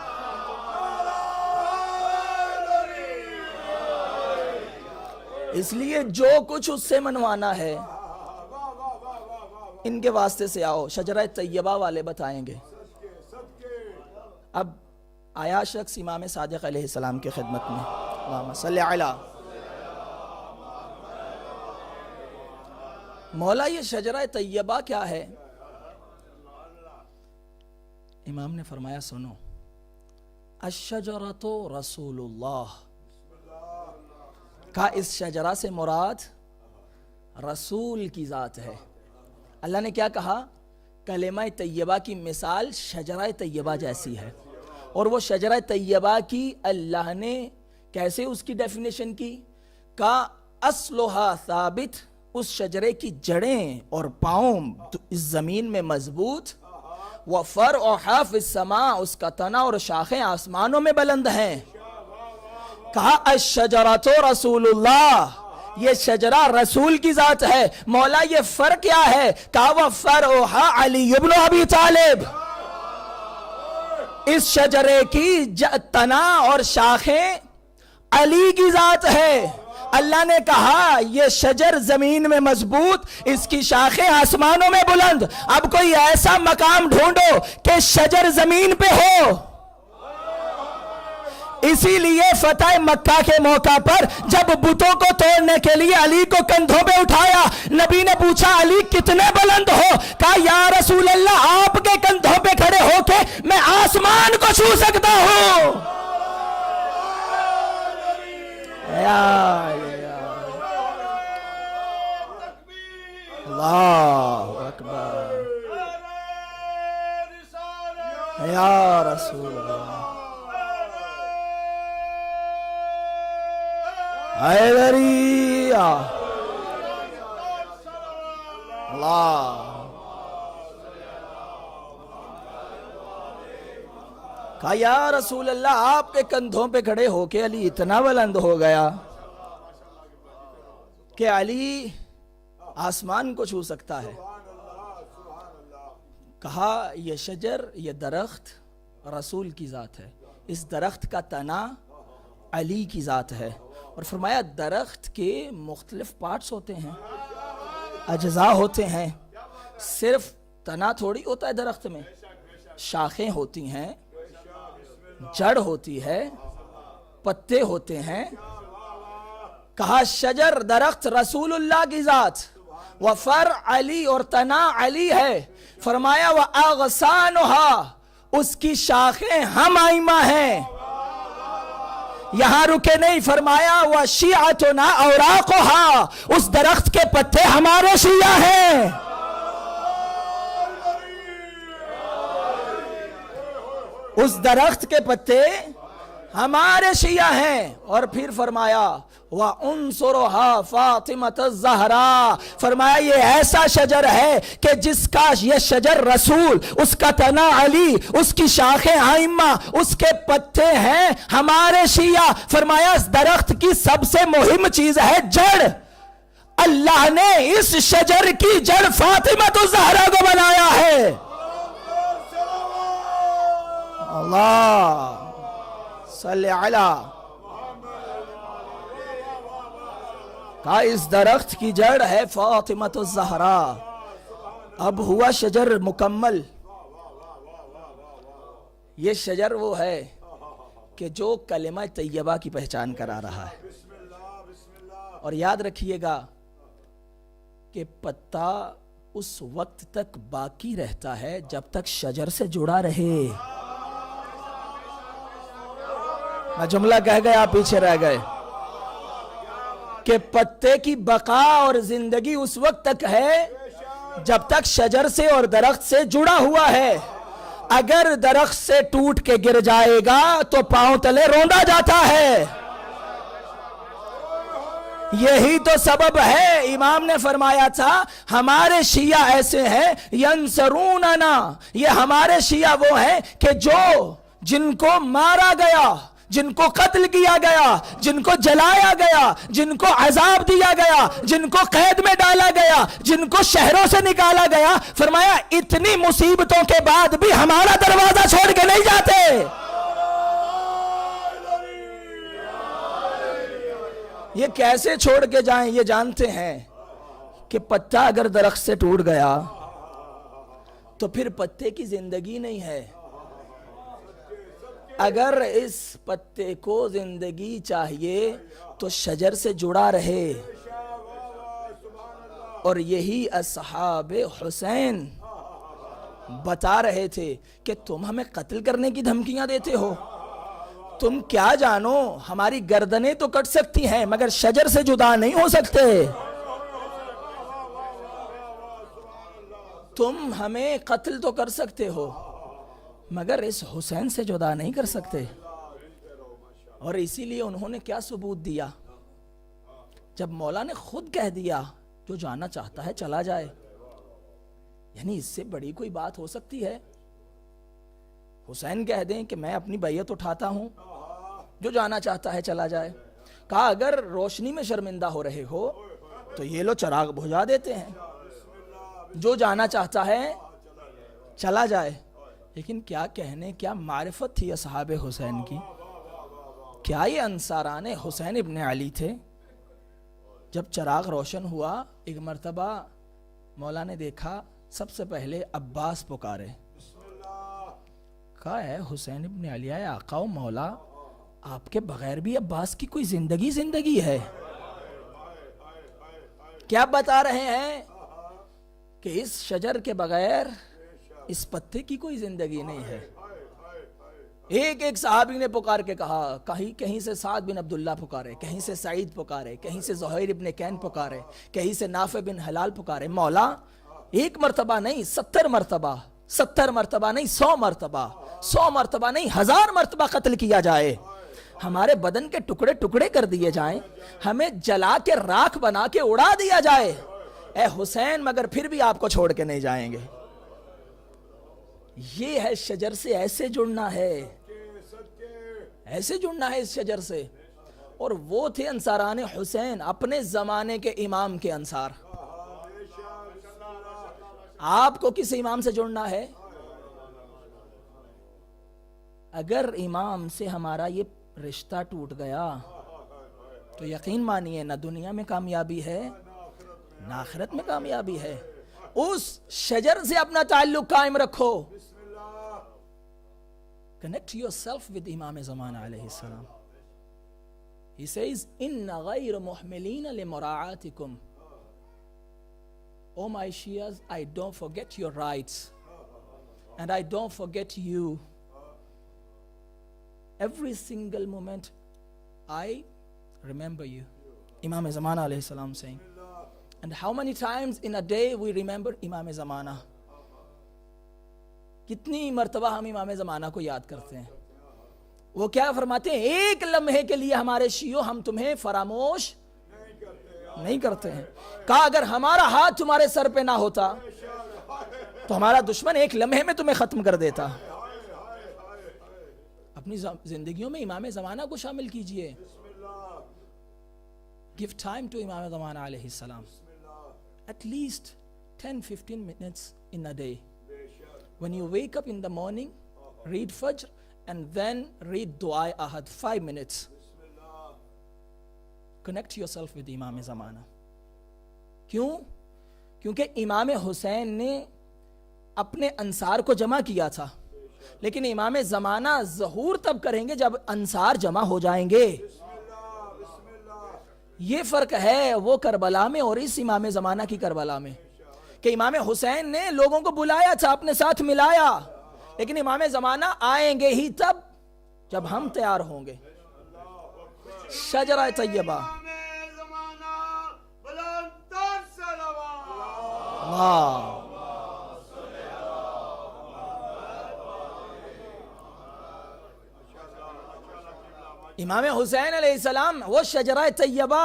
Speaker 2: اس لیے جو کچھ اس سے منوانا ہے ان کے واسطے سے آؤ. شجرہ طیبہ والے بتائیں گے. اب آیا شخص امام صادق علیہ السلام کی خدمت میں. اللہم صلی علی مولا. یہ شجرہ طیبہ کیا ہے؟ امام نے فرمایا سنو. الشجرۃ رسول اللہ. کہا اس شجرہ سے مراد رسول کی ذات ہے. اللہ نے کیا کہا؟ کلمہ طیبہ کی مثال شجرہ طیبہ جیسی ہے. اور وہ شجرہ طیبہ کی اللہ نے کیسے اس کی ڈیفینیشن کی؟ کہا اصلها ثابت. اس شجرے کی جڑیں اور پاؤں اس زمین میں مضبوط. وفرعها فی السماء. اس کا تنا اور شاخیں آسمانوں میں بلند ہیں. کہا الشجرۃ رسول اللہ. یہ شجرہ رسول کی ذات ہے. مولا یہ فرق کیا ہے؟ کہا وفرعها علی ابن ابی طالب. اس شجرے کی تنا اور شاخیں علی کی ذات ہے۔ اللہ نے کہا یہ شجر زمین میں مضبوط، اس کی شاخیں آسمانوں میں بلند۔ اب کوئی ایسا مقام ڈھونڈو کہ شجر زمین پہ ہو۔ اسی لیے فتح مکہ کے موقع پر جب بتوں کو توڑنے کے لیے علی کو کندھوں پہ اٹھایا، نبی نے پوچھا علی کتنے بلند ہو؟ کہا یا رسول اللہ آپ کے کندھوں پہ کھڑے ہو کے میں آسمان کو چھو سکتا ہوں۔ اللہ اکبر یا رسول اللہ حیدری اللہ۔ کہا یا رسول اللہ آپ کے کندھوں پہ کھڑے ہو کے علی اتنا بلند ہو گیا کہ علی آسمان کو چھو سکتا ہے۔ کہا یہ شجر، یہ درخت رسول کی ذات ہے، اس درخت کا تنا علی کی ذات ہے۔ اور فرمایا درخت کے مختلف پارٹس ہوتے ہیں، اجزاء ہوتے ہیں، صرف تنا تھوڑی ہوتا ہے درخت میں، شاخیں ہوتی ہیں، جڑ ہوتی ہے، پتے ہوتے ہیں۔ کہا شجر درخت رسول اللہ کی ذات، وفرع علی اور تنا علی ہے۔ فرمایا وَأَغْصَانُهَا اس کی شاخیں ہم آئمہ ہیں۔ یہاں رکے نہیں، فرمایا وَشِيعَتُنَا أَوْرَاقُهَا اس درخت کے پتے ہمارے شیعہ ہیں۔ اس درخت کے پتے ہمارے شیعہ ہیں۔ اور پھر فرمایا وَأُنصُرُهَا فَاطِمَةَ الزَّهْرَا فرمایا یہ ایسا شجر ہے کہ جس کا یہ شجر رسول، اس کا تنا علی، اس کی شاخیں آئمہ، اس کے پتے ہیں ہمارے شیعہ۔ فرمایا اس درخت کی سب سے مہم چیز ہے جڑ۔ اللہ نے اس شجر کی جڑ فاطمۃ الزہرا کو بنایا ہے۔ اللہ صلی علی کہا اس درخت کی جڑ ہے فاطمۃ الزہرا۔ اب ہوا شجر مکمل۔ یہ شجر وہ ہے کہ جو کلمہ طیبہ کی پہچان کرا رہا ہے۔ اور یاد رکھیے گا کہ پتا اس وقت تک باقی رہتا ہے جب تک شجر سے جڑا رہے۔ میں جملہ کہہ گیا آپ پیچھے رہ گئے کہ پتے کی بقا اور زندگی اس وقت تک ہے جب تک شجر سے اور درخت سے جڑا ہوا ہے۔ اگر درخت سے ٹوٹ کے گر جائے گا تو پاؤں تلے روندا جاتا ہے۔ یہی تو سبب ہے، امام نے فرمایا تھا ہمارے شیعہ ایسے ہیں ینصروننا، یہ ہمارے شیعہ وہ ہیں کہ جن کو مارا گیا، جن کو قتل کیا گیا، جن کو جلایا گیا، جن کو عذاب دیا گیا، جن کو قید میں ڈالا گیا، جن کو شہروں سے نکالا گیا، فرمایا اتنی مصیبتوں کے بعد بھی ہمارا دروازہ چھوڑ کے نہیں جاتے۔ یہ کیسے چھوڑ کے جائیں؟ یہ جانتے ہیں کہ پتا اگر درخت سے ٹوٹ گیا تو پھر پتے کی زندگی نہیں ہے۔ اگر اس پتے کو زندگی چاہیے تو شجر سے جڑا رہے۔ اور یہی اصحاب حسین بتا رہے تھے کہ تم ہمیں قتل کرنے کی دھمکیاں دیتے ہو، تم کیا جانو ہماری گردنیں تو کٹ سکتی ہیں مگر شجر سے جدا نہیں ہو سکتے، تم ہمیں قتل تو کر سکتے ہو مگر اس حسین سے جدا نہیں کر سکتے۔ اور اسی لیے انہوں نے کیا ثبوت دیا؟ جب مولا نے خود کہہ دیا جو جانا چاہتا ہے چلا جائے، یعنی اس سے بڑی کوئی بات ہو سکتی ہے؟ حسین کہہ دیں کہ میں اپنی بیعت اٹھاتا ہوں، جو جانا چاہتا ہے چلا جائے۔ کہا اگر روشنی میں شرمندہ ہو رہے ہو تو یہ لو چراغ بجھا دیتے ہیں، جو جانا چاہتا ہے چلا جائے۔ لیکن کیا کہنے، کیا معرفت تھی اصحاب حسین کی. کیا یہ انصاران حسین ابن علی تھے؟ جب چراغ روشن ہوا ایک مرتبہ مولا نے دیکھا، سب سے پہلے عباس پکارے. کہا ہے حسین ابن علی ہے آقا و مولا، آپ کے بغیر بھی عباس کی کوئی زندگی ہے؟ کیا بتا رہے ہیں کہ اس شجر کے بغیر اس پتے کی کوئی زندگی نہیں ہے. ایک ایک صحابی نے پکار کے کہا، کہیں سے سعد بن عبداللہ پکارے، کہیں سے سعید پکارے، کہیں سے زہیر ابن کین پکارے، کہیں سے نافع بن حلال پکارے. مولا ایک مرتبہ نہیں 70 مرتبہ، 70 مرتبہ نہیں 100 مرتبہ، 100 مرتبہ نہیں 1000 مرتبہ قتل کیا جائے، ہمارے بدن کے ٹکڑے ٹکڑے کر دیے جائیں، ہمیں جلا کے راکھ بنا کے اڑا دیا جائے، اے حسین مگر پھر بھی آپ کو چھوڑ کے نہیں جائیں گے. یہ ہے شجر سے ایسے جڑنا ہے، ایسے جڑنا ہے اس شجر سے. اور وہ تھے انصاران حسین، اپنے زمانے کے امام کے انصار. آپ کو کس امام سے جڑنا ہے؟ اگر امام سے ہمارا یہ رشتہ ٹوٹ گیا تو یقین مانیے نہ دنیا میں کامیابی ہے نہ آخرت میں کامیابی ہے. اس شجر سے اپنا تعلق قائم رکھو. Connect yourself with Imam Zaman alayhi salam. He says, "Inna ghayra muhmilina li mura'atikum." Oh my Shias, I don't forget your rights, and I don't forget you. Every single moment, I remember you. Imam Zaman alayhi salam saying. And how many times in a day we remember Imam Zamana? کتنی مرتبہ ہم امام زمانہ کو یاد کرتے ہیں. وہ کیا فرماتے ہیں؟ ایک لمحے کے لیے ہمارے شیعو ہم تمہیں فراموش نہیں کرتے ہیں. کہا اگر ہمارا ہاتھ تمہارے سر پہ نہ ہوتا تو ہمارا دشمن ایک لمحے میں تمہیں ختم کر دیتا. اپنی زندگیوں میں امام زمانہ کو شامل کیجئے. Give time to Imam Zaman alayhi salam. At least 10-15 minutes in a day. When you wake up in the morning, read Fajr and then read Dua Ahad 5 minutes. Connect yourself with Imam Zamana. کیوں؟ کیونکہ امام حسین نے اپنے انصار کو جمع کیا تھا، لیکن امام زمانہ ظہور تب کریں گے جب انصار جمع ہو جائیں گے. یہ فرق ہے وہ کربلا میں اور اس امام زمانہ کی کربلا میں، کہ امام حسین نے لوگوں کو بلایا تھا، اپنے ساتھ ملایا، لیکن امام زمانہ آئیں گے ہی تب جب ہم تیار ہوں گے. شجرہ طیبہ. امام حسین علیہ السلام وہ شجرہ طیبہ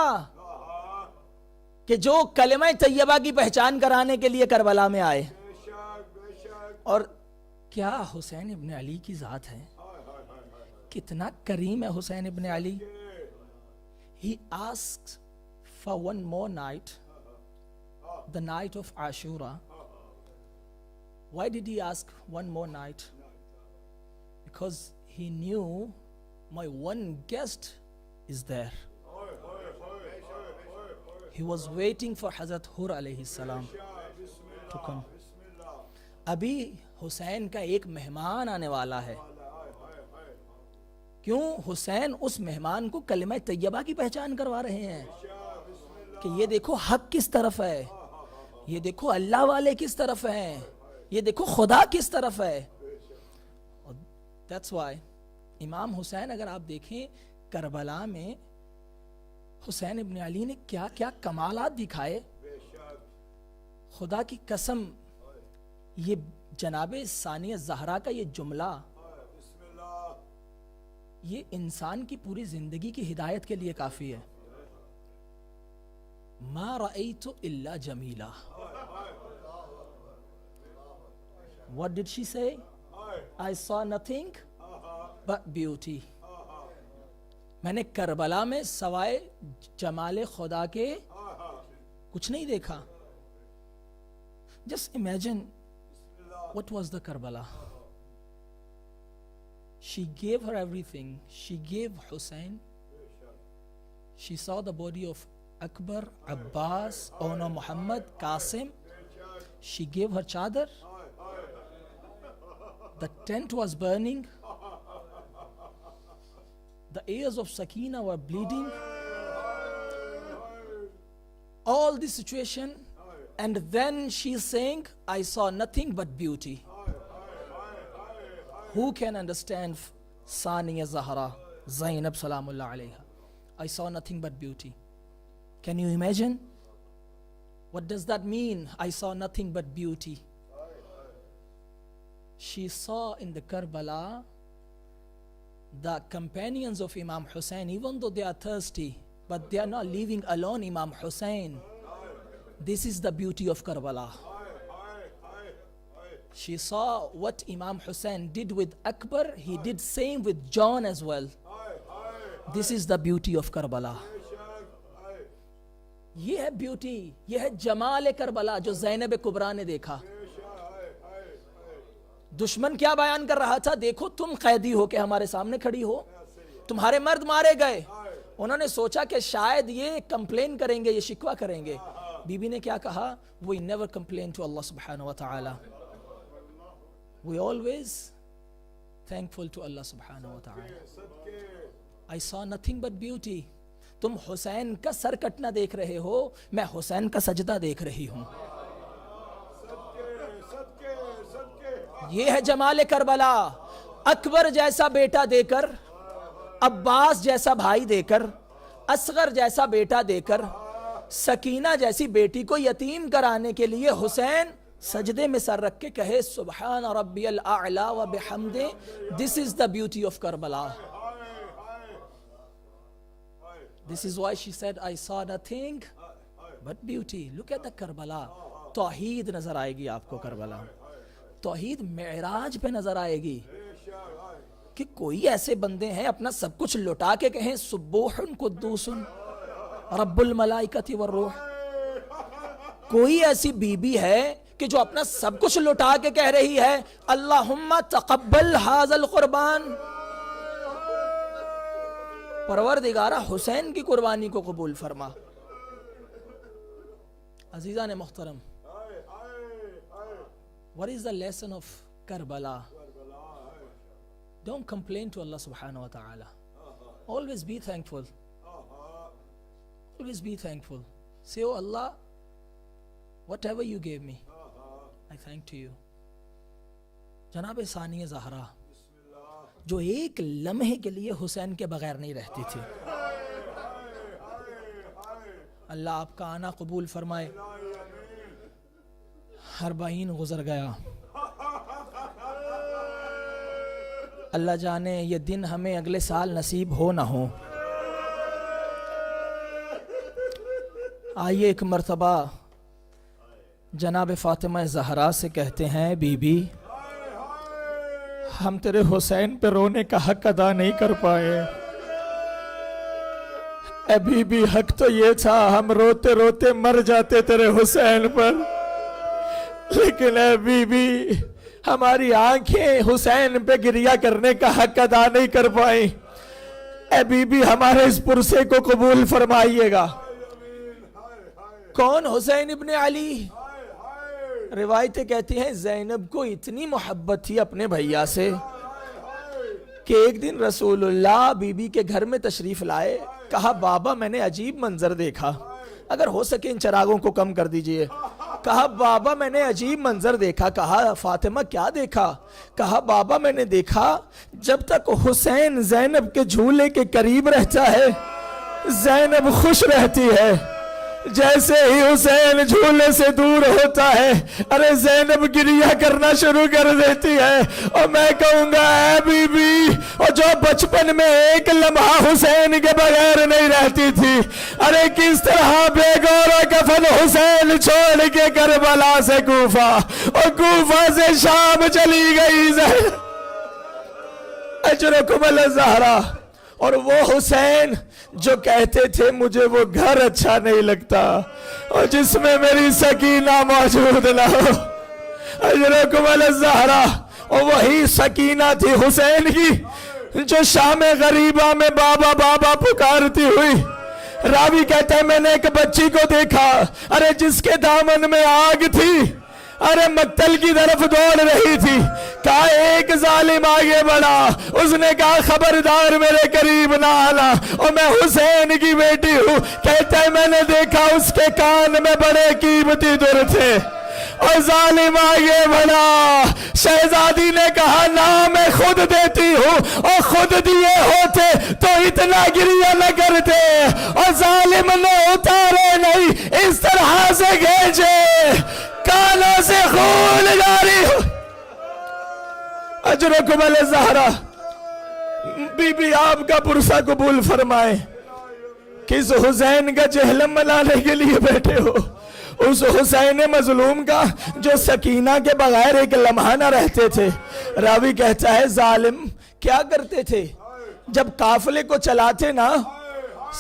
Speaker 2: کہ جو کلمہ طیبہ کی پہچان کرانے کے لیے کربلا میں آئے. اور کیا حسین ابن علی کی ذات ہے، کتنا کریم ہے حسین ابن علی. He asked for one more night, the night of Ashura. Why did he ask one more night? Because he knew my one guest is there. He was waiting for Hazrat Hur alayhi salam to come. ابھی حسین کا ایک مہمان آنے والا ہے. کیوں؟ حسین اس مہمان کو کلمہ طیبہ کی پہچان کروا رہے ہیں کہ یہ دیکھو حق کس طرف ہے، یہ دیکھو اللہ والے کس طرف ہیں، یہ دیکھو خدا کس طرف ہے. That's why امام حسین اگر آپ دیکھیں کربلا میں حسین ابن علی نے کیا کیا کمالات دکھائے. خدا کی قسم یہ جناب ثانیہ زہرا کا یہ جملہ یہ انسان کی پوری زندگی کی ہدایت کے لیے کافی ہے. ما رأیت الا Jamila. What did she say? I saw nothing but beauty. میں نے کربلا میں سوائے جمال خدا کے کچھ نہیں دیکھا. Just imagine what was the Karbala. She gave her everything. She gave Hussein. She saw the body of Akbar, Abbas, Ono Muhammad, Qasim. She gave her chadar. The tent was burning. The ears of Sakina were bleeding. All this situation, and then she's saying, I saw nothing but beauty. Who can understand Saniya Zahra, Zainab Salamullah alayha? I saw nothing but beauty. Can you imagine? What does that mean? I saw nothing but beauty. She saw in the Karbala the companions of Imam Hussein, even though they are thirsty, but they are not leaving alone Imam Hussein. This is the beauty of Karbala. She saw what Imam Hussein did with Akbar, he did same with John as well. This is the beauty of Karbala. یہ ہے beauty, یہ ہے جمال کربلا جو زینب کبریٰ نے دیکھا. دشمن کیا بیان کر رہا تھا؟ دیکھو تم قیدی ہو کے ہمارے سامنے کھڑی ہو, تمہارے مرد مارے گئے. انہوں نے سوچا کہ شاید یہ کمپلین کریں گے, یہ شکوہ کریں گے. بی بی نے کیا کہا؟ We never complain to Allah subhanahu wa ta'ala. We always thankful to Allah subhanahu wa ta'ala. I saw nothing but beauty. تم حسین کا سر کٹنا دیکھ رہے ہو, میں حسین کا سجدہ دیکھ رہی ہوں. یہ ہے جمال کربلا. اکبر جیسا بیٹا دے کر, عباس جیسا بھائی دے کر, اصغر جیسا بیٹا دے کر, سکینہ جیسی بیٹی کو یتیم کرانے کے لیے حسین سجدے میں سر رکھ کے کہے سبحان ربی الاعلی و بحمدہ. This is the beauty of Karbala. This is why she said, I saw nothing but beauty. Look at the Karbala. توحید نظر آئے گی آپ کو کربلا. توحید معراج پہ نظر آئے گی کہ کوئی ایسے بندے ہیں اپنا سب کچھ لٹا کے کہیں سبوح قدوس رب الملائکۃ والروح. کوئی ایسی بی بی ہے کہ جو اپنا سب کچھ لٹا کے کہہ رہی ہے اللہم تقبل ھذا القربان. پروردگارہ حسین کی قربانی کو قبول فرما. عزیزان محترم, what is the lesson of Karbala? Don't complain to Allah subhanahu wa ta'ala. Always be thankful. Always be thankful. Say, oh Allah, whatever you gave me, I thank to you. جناب ثانیہ زہرا جو ایک لمحے کے لیے حسین کے بغیر نہیں رہتی تھی. اللہ آپ کا آنا قبول فرمائے. 40 گزر گیا. اللہ جانے یہ دن ہمیں اگلے سال نصیب ہو نہ ہو. آئیے ایک مرتبہ جناب فاطمہ زہرا سے کہتے ہیں بی بی ہم تیرے حسین پہ رونے کا حق ادا نہیں کر پائے. اے بی بی حق تو یہ تھا ہم روتے روتے مر جاتے تیرے حسین پر, لیکن اے بی بی ہماری آنکھیں حسین پہ گریہ کرنے کا حق ادا نہیں کر پائیں. اے بی بی ہمارے اس پرسے کو قبول فرمائیے گا. کون؟ حسین ابن علی. روایتیں کہتی ہیں زینب کو اتنی محبت تھی اپنے بھیا سے کہ ایک دن رسول اللہ بی بی کے گھر میں تشریف لائے. کہا بابا میں نے عجیب منظر دیکھا, اگر ہو سکے ان چراغوں کو کم کر دیجئے. کہا بابا میں نے عجیب منظر دیکھا. کہا فاطمہ کیا دیکھا؟ کہا بابا میں نے دیکھا جب تک حسین زینب کے جھولے کے قریب رہتا ہے زینب خوش رہتی ہے, جیسے ہی حسین جھولے سے دور ہوتا ہے ارے زینب گریہ کرنا شروع کر دیتی ہے. اور میں کہوں گا اے بی بی اور جو بچپن میں ایک لمحہ حسین کے بغیر نہیں رہتی تھی, ارے کس طرح بے گور و کفن حسین چھوڑ کے کربلا سے کوفہ اور کوفہ سے شام چلی گئی زینب اجرکم الزہرا. اور وہ حسین جو کہتے تھے مجھے وہ گھر اچھا نہیں لگتا اور جس میں میری سکینہ موجود نہ ہو. اجرکم الزہرا. اور وہی سکینہ تھی حسین کی جو شام غریبہ میں بابا بابا پکارتی ہوئی. راوی کہتا ہے میں نے ایک بچی کو دیکھا, ارے جس کے دامن میں آگ تھی, ارے مقتل کی طرف دوڑ رہی تھی. کہا ایک ظالم آگے بڑھا, اس نے کہا خبردار میرے قریب نہ آنا, اور میں حسین کی بیٹی ہوں. کہتا ہے میں نے دیکھا اس کے کان میں بڑے قیمتی در تھے, اور ظالم آگے بڑھا. شہزادی نے کہا نہ میں خود دیتی ہوں, اور خود دیے ہوتے تو اتنا گریہ نہ کرتے. اور ظالم نے اتارے نہیں, اس طرح سے گھینچے کانوں سے خون جاری ہو. اجرکم الزہرا, بی بی آپ کا پرسہ قبول فرمائے. کس حسین کا جہلم منانے کے لیے بیٹھے ہو؟ اس حسین مظلوم کا جو سکینہ کے بغیر ایک لمحہ نہ رہتے تھے. راوی کہتا ہے ظالم کیا کرتے تھے جب قافلے کو چلاتے نا,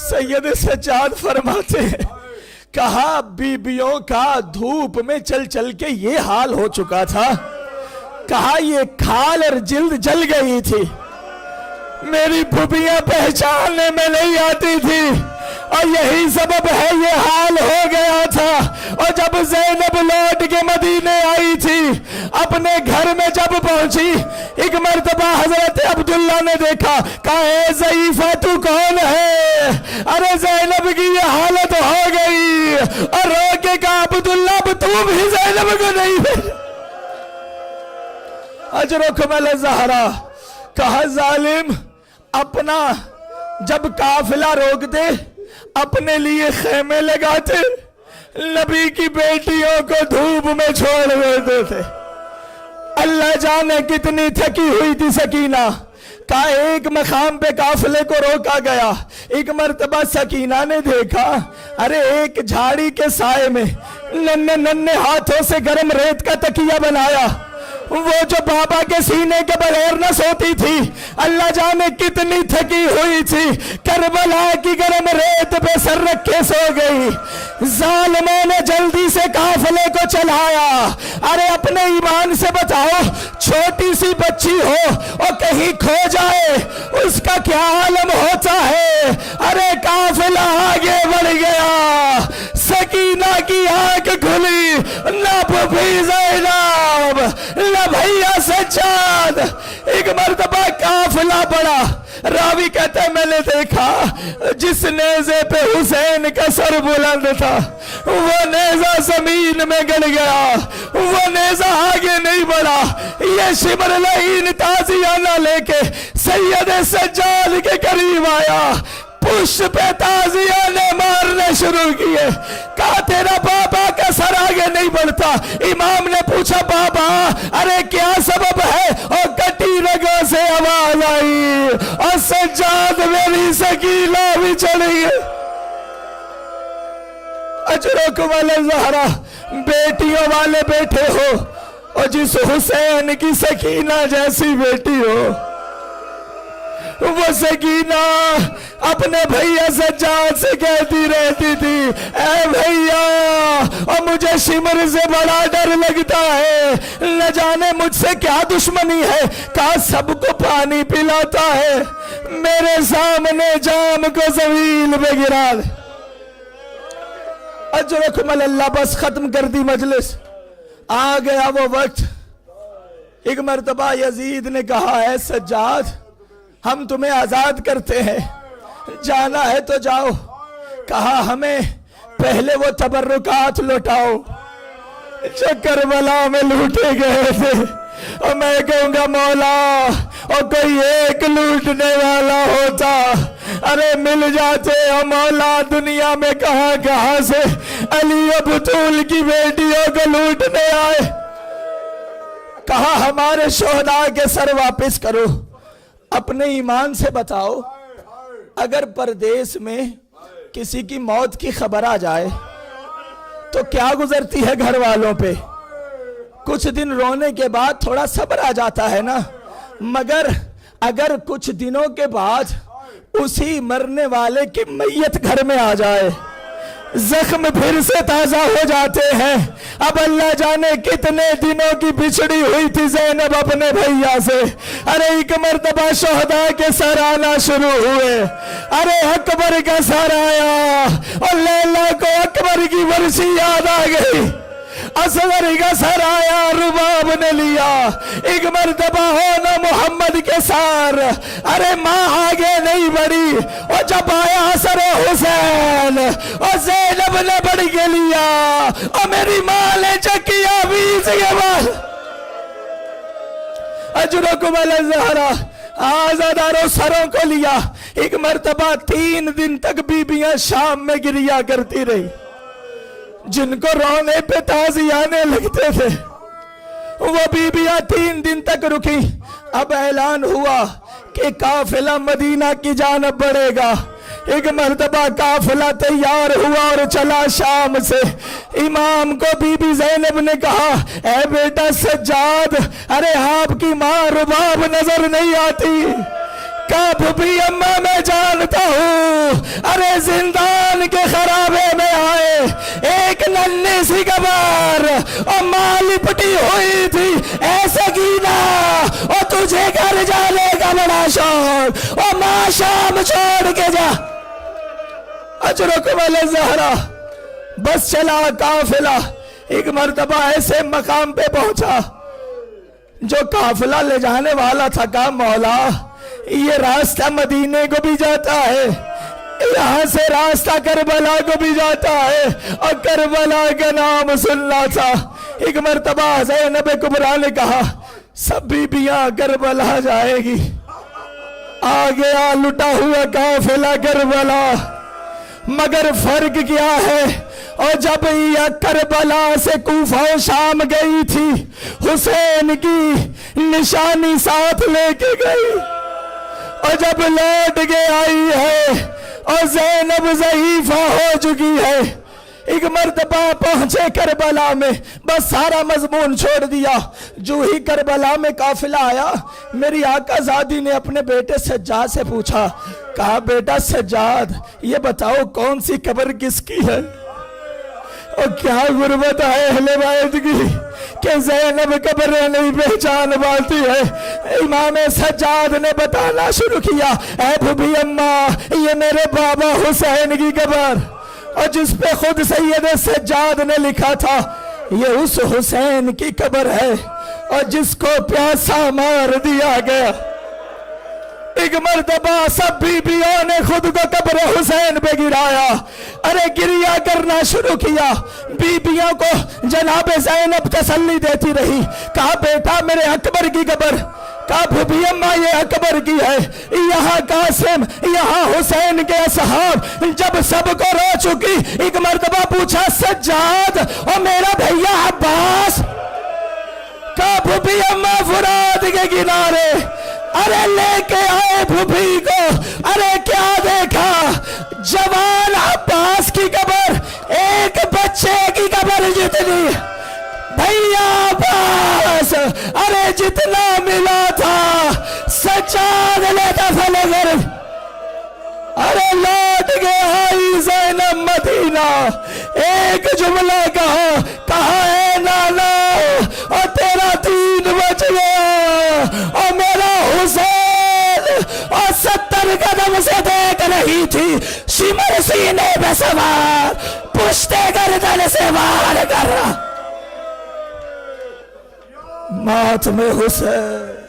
Speaker 2: سید سجاد فرماتے ہیں کہا بیبیوں کا دھوپ میں چل چل کے یہ حال ہو چکا تھا. کہا یہ کھال اور جلد جل گئی تھی, میری پھوپھیاں پہچاننے میں نہیں آتی تھی, اور یہی سبب ہے یہ حال ہو گیا تھا. اور جب زینب لوٹ کے مدینے آئی تھی, اپنے گھر میں جب پہنچی, ایک مرتبہ حضرت عبداللہ نے دیکھا, کہا اے ضعیفہ تو کون ہے؟ ارے زینب کی یہ حالت ہو گئی. اور رو کے کہا عبداللہ اب تو بھی زینب کو نہیں بھیجا. اجرکم الزہرا. کہا ظالم اپنا جب قافلہ روک دے اپنے لیے خیمے لگاتے, نبی کی بیٹیوں کو دھوپ میں چھوڑ دیتے تھے. اللہ جانے کتنی تھکی ہوئی تھی سکینہ. کہا ایک مقام پہ قافلے کو روکا گیا, ایک مرتبہ سکینہ نے دیکھا ارے ایک جھاڑی کے سائے میں ننھے ننھے ہاتھوں سے گرم ریت کا تکیہ بنایا, وہ جو بابا کے سینے کے بغیر نہ سوتی تھی. اللہ جانے کتنی تھکی ہوئی تھی, کربلا کی گرم ریت پہ سر رکھے سو گئی. ظالموں نے جلدی سے قافلے کو چلایا. ارے اپنے ایمان سے بتاؤ, چھوٹی سی بچی ہو اور کہیں کھو جائے اس کا کیا عالم ہوتا ہے. ارے قافلہ آگے بڑھ گیا, سکینہ کی آنکھ کھلی, نہ پھوپھی زینب نہ بھیا سجاد. ایک مرتبہ قافلہ بڑھا. راوی کہتا ہے میں نے دیکھا جس نیزے پہ حسین کا سر بلند تھا وہ نیزہ زمین میں گڑ گیا, وہ نیزہ آگے نہیں بڑھا. یہ شمر لعین تازیانہ لے کے سید سجاد کے قریب آیا, پشت پہ تازیانے مارنے شروع کیے. کہا تیرا بابا کا سر آگے نہیں بڑھتا. امام نے پوچھا بابا ارے کیا سبب ہے, اور کٹی رگوں سے آواز آئی, اور سجاد میری سکینہ بھی چڑھی. اجرکم الزہرا, بیٹیوں والے بیٹھے ہو, اور جس حسین کی سکینہ جیسی بیٹی ہو, وہ سکینہ اپنے بھیا سجاد سے کہتی رہتی تھی اے بھیا, اور مجھے شمر سے بڑا ڈر لگتا ہے, نہ جانے مجھ سے کیا دشمنی ہے. کہا سب کو پانی پلاتا ہے, میرے سامنے جام کو زمین پہ گرا دے. اجرکم اللہ. بس ختم کر دی مجلس. آ گیا وہ وقت. ایک مرتبہ یزید نے کہا اے سجاد ہم تمہیں آزاد کرتے ہیں, جانا ہے تو جاؤ. کہا ہمیں پہلے وہ تبرکات لوٹاؤ جو کربلا میں لوٹے گئے تھے. اور میں کہوں گا مولا, اور کوئی ایک لوٹنے والا ہوتا, ارے مل جاتے. اور مولا دنیا میں کہاں کہاں سے علی و بطول کی بیٹیوں کو لوٹنے آئے. کہا ہمارے شہداء کے سر واپس کرو. اپنے ایمان سے بتاؤ, اگر پردیس میں کسی کی موت کی خبر آ جائے تو کیا گزرتی ہے گھر والوں پہ؟ کچھ دن رونے کے بعد تھوڑا صبر آ جاتا ہے نا, مگر اگر کچھ دنوں کے بعد اسی مرنے والے کی میت گھر میں آ جائے زخم پھر سے تازہ ہو جاتے ہیں. اب اللہ جانے کتنے دنوں کی بچھڑی ہوئی تھی زینب اپنے بھیا سے. ارے ایک مرتبہ شہداء کے سر آنا شروع ہوئے. ارے اکبر کا سر آیا اور لیلا کو اکبر کی ورثی یاد آ گئی. اصغر کا سر آیا, رباب نے لیا. ایک مرتبہ ہونا محمد کے سار. ارے ماں آگے نہیں بڑھی, اور جب آیا سر حسین اور زینب نے بڑھ کے لیا, اور میری ماں نے چکیا 20 کے بعد. اجرکم الزہرا, آزاداروں سروں کو لیا. ایک مرتبہ 3 دن تک بیبیاں شام میں گریا کرتی رہی. جن کو رونے پہ تازیانے لگتے تھے وہ بیبیاں 3 دن تک رکی. اب اعلان ہوا کہ قافلہ مدینہ کی جانب بڑھے گا. ایک مرتبہ قافلہ تیار ہوا اور چلا شام سے. امام کو بی بی زینب نے کہا, اے بیٹا سجاد, ارے آپ کی ماں رباب نظر نہیں آتی. کہا بھوپی اماں میں جانتا ہوں, ارے زندان کے خرابے میں آئے ایک ننھی سی گبر اور ماں لپٹی ہوئی تھی ایسے گینا, اور تجھے گھر جانے کا بڑا شوق, اور ماں شام چھوڑ کے جا. اجرکم الزہرا. بس چلا قافلہ. ایک مرتبہ ایسے مقام پہ پہنچا جو قافلہ لے جانے والا تھا. کہا مولا یہ راستہ مدینے کو بھی جاتا ہے, یہاں سے راستہ کربلا کو بھی جاتا ہے, اور کربلا کا نام سننا تھا. ایک مرتبہ زینب کبریٰ نے کہا سب بیبیاں کربلا جائے گی. آ گیا لٹا ہوا قافلہ کربلا, مگر فرق کیا ہے, اور جب یہ کربلا سے کوفہ و شام گئی تھی حسین کی نشانی ساتھ لے کے گئی, اور جب لوٹ کے آئی ہے اور زینب ضعیفہ ہو چکی ہے. ایک مرتبہ پہنچے کربلا میں, بس سارا مضمون چھوڑ دیا. جو ہی کربلا میں قافلہ آیا, میری آقا زادی نے اپنے بیٹے سجاد سے پوچھا. کہا بیٹا سجاد, یہ بتاؤ کون سی قبر کس کی ہے, اور کیا غربت ہے اہل بیت کی کہ زینب قبریں نہیں پہچان پاتی ہے. امام سجاد نے بتانا شروع کیا, اے بھوبی اماں, یہ میرے بابا حسین کی قبر, اور جس پہ خود سید سجاد نے لکھا تھا یہ اس حسین کی قبر ہے, اور جس کو پیاسا مار دیا گیا. ایک مرتبہ سب بیبیوں نے خود کو قبر حسین پہ گرایا. ارے گریا کرنا شروع کیا. بیبیوں کو جناب زینب تسلی دیتی رہی. کہا بیٹا میرے اکبر کی قبر. کہا بھوبی اماں یہ اکبر کی ہے, یہاں قاسم, یہاں حسین کے اصحاب. جب سب کو رو چکی, ایک مرتبہ پوچھا سجاد اور میرا بھیا عباس. کہا بھوبی اماں فرات کے کنارے. ارے لے کے آئے بھوبی کو. ارے کیا دیکھا, جوان عباس کی قبر ایک بچے کی قبر جتنی. بھیا عباس, ارے جتنا ملا تھا سجاد نے دفن کر. ارے لوٹ کے آئی زینب مدینہ. ایک جملہ کہا اے نانا, اور تیرا دین بچ گیا, اور میرا حسین اور 70 قدم سے دیکھ رہی تھی, شمر سینے پہ سوار, پشتے گردن سے وار کر رہا. ماتم حسین.